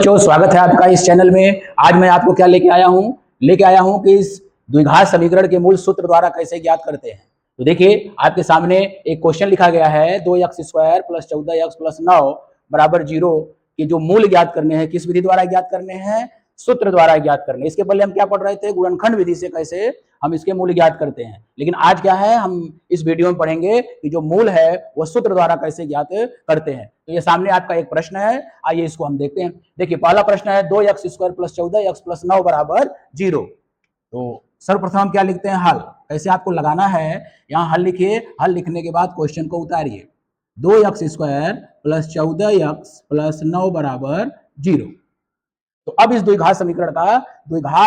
बच्चों, स्वागत है आपका इस चैनल में। आज मैं आपको क्या लेके आया हूं कि इस द्विघात समीकरण के मूल सूत्र द्वारा कैसे ज्ञात करते हैं। तो देखिए, आपके सामने एक क्वेश्चन लिखा गया है, 2x² + 14x + 9 = 0 के जो मूल ज्ञात करने हैं, किस विधि द्वारा ज्ञात करने हैं? सूत्र द्वारा ज्ञात करने। इसके पहले हम क्या पढ़ रहे थे? गुणनखंड विधि से कैसे हम इसके मूल ज्ञात करते हैं। लेकिन आज क्या है, हम इस वीडियो में पढ़ेंगे कि जो मूल है वह सूत्र द्वारा कैसे ज्ञात करते हैं। तो ये सामने आपका एक प्रश्न है, आइए इसको हम देखते हैं। देखिए, पहला प्रश्न है 2x² + 14x + 9 = 0। तो सर्वप्रथम हम क्या लिखते हैं? हल। कैसे आपको लगाना है, यहाँ हल लिखिए। हल लिखने के बाद क्वेश्चन को उतारिए। 2x² + 14x + 9 = 0। तो अब इस द्विघात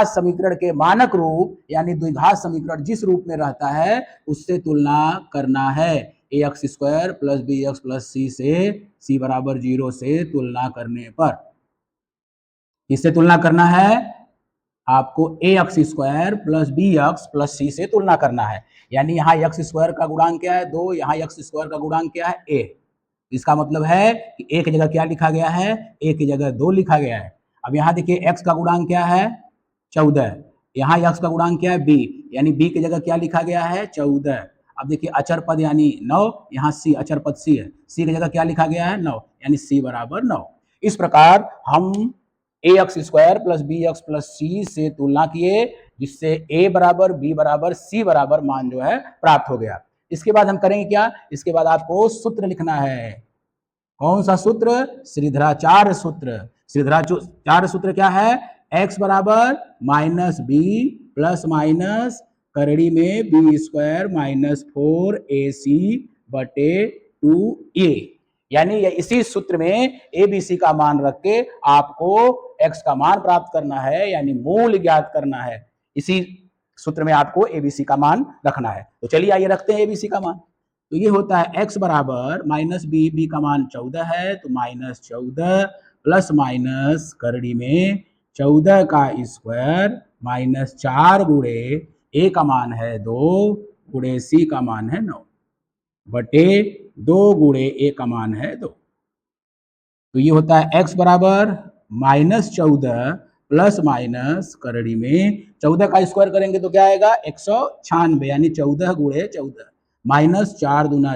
समीकरण के मानक रूप यानी द्विघात समीकरण जिस रूप में रहता है उससे तुलना करना है। ax² + bx + c से c = 0 से तुलना करने पर इससे तुलना करना है, आपको ax² + bx + c से तुलना करना है। यानी यहाँ x² का गुणांक क्या है? 2। यहाँ x² का गुणांक क्या है? a। इसका मतलब है कि a की जगह क्या लिखा गया है? a की जगह 2 लिखा गया है। अब यहाँ देखिए, x का गुणांक क्या है? 14। यहाँ x का गुणांक क्या है? b। यानी b की जगह क्या लिखा गया है? 14। अब देखिए, अचर पद यानी 9, यहाँ c अचर पद c है, c की जगह क्या लिखा गया है? 9, यानी c = 9। इस प्रकार हम ax² + bx + c से तुलना किए, जिससे a = b = c = मान जो है प्राप्त हो गया। इसके बाद हम करेंगे क्या? इसके बाद आपको सूत्र लिखना है। कौन सा सूत्र? श्रीधराचार्य सूत्र। श्रीधराचार्य सूत्र क्या है? x = -b ± करड़ी में b² - 4ac/2a। यानी इसी सूत्र में abc का मान रख के आपको x का मान प्राप्त करना है, यानी मूल ज्ञात करना है। इसी सूत्र में आपको abc का मान रखना है। तो चलिए आइए रखते हैं abc का मान। तो ये होता है x = -b, b का मान 14 है, तो -14 ± करड़ी में 14 का स्क्वायर -4 गुणे a का मान है 2 गुणे c का मान है 9 बटे 2 गुणे a का मान है 2। तो ये होता है x = -14 ± करड़ी में 14 का स्क्वायर करेंगे तो क्या आएगा? 196, यानी 14 गुणे 14 -4 दूना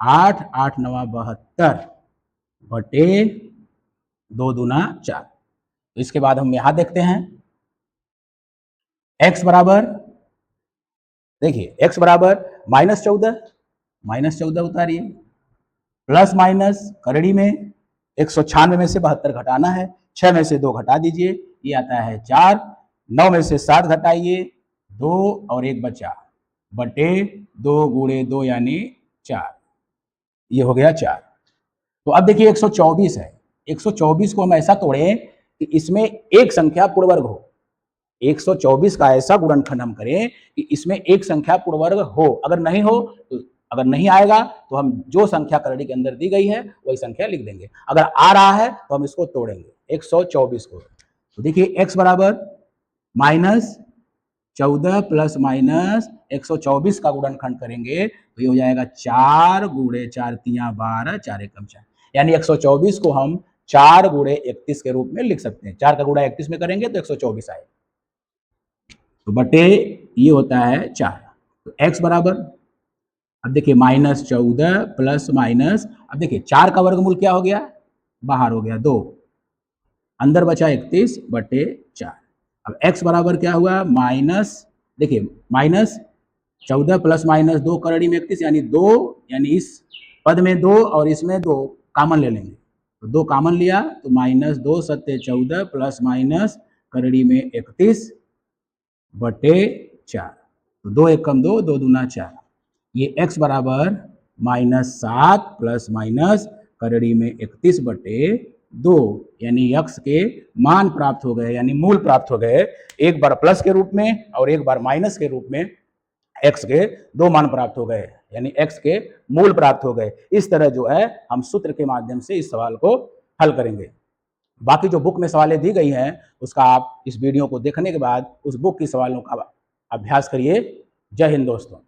8, 8 9 72 बटे 2 दूना 4। तो इसके बाद हम यहां देखते हैं, x बराबर, देखिए x बराबर -14 उतारिए, प्लस माइनस करड़ी में 196 में से 72 घटाना है, 6 में से 2 घटा दीजिए, ये आता है 4। 9 में से 7 घटाइए, 2 और 1 बचा, बटे 2 गुणे 2 यानी 4, ये हो गया 4। तो अब देखिए 124 है। 124 को हम ऐसा तोड़ें कि इसमें एक संख्या पूर्णवर्ग हो। 124 का ऐसा गुणनखंड हम करें कि इसमें एक संख्या पूर्णवर्ग हो। अगर नहीं हो तो, अगर नहीं आएगा तो हम जो संख्या करड़ी के अंदर दी गई है वही संख्या लिख देंगे। अगर आ रहा है तो हम इसको तोड़ेंगे 124 को। तो देखिए x बराबर -14 प्लस माइनस 124 का गुणनखंड करेंगे तो ये हो जाएगा 4 गुणे 4 तिया 12, 4 एकम 4, यानी 124 को हम 4 गुणे 31 के रूप में लिख सकते हैं। 4 का गुणा 31 में करेंगे तो 124 आएगा, तो बटे ये होता है 4। तो x बराबर, अब देखिए -14 प्लस माइनस, अब देखिए 4 का वर्गमूल क्या हो गया? बाहर हो गया 2, अंदर बचा 31 बटे 4। अब x बराबर क्या हुआ? देखिए -14 प्लस माइनस 2 करड़ी में 31, यानी 2, यानी इस पद में 2 और इसमें 2 कॉमन ले लेंगे, तो 2 कॉमन लिया तो -2 सत्ते 14 प्लस माइनस करड़ी में 31 बटे 4, तो 2 एकम 2, 2 दूना 4, ये x बराबर -7 प्लस माइनस करड़ी में 31 बटे 2, यानी x के मान प्राप्त हो गए, यानी मूल प्राप्त हो गए। एक बार प्लस के रूप में और एक बार माइनस के रूप में x के 2 मान प्राप्त हो गए, यानी x के मूल प्राप्त हो गए। इस तरह जो है हम सूत्र के माध्यम से इस सवाल को हल करेंगे। बाकी जो बुक में सवालें दी गई हैं उसका आप इस वीडियो को देखने के बाद उस बुक की सवालों का अभ्यास करिए। जय हिंद दोस्तों।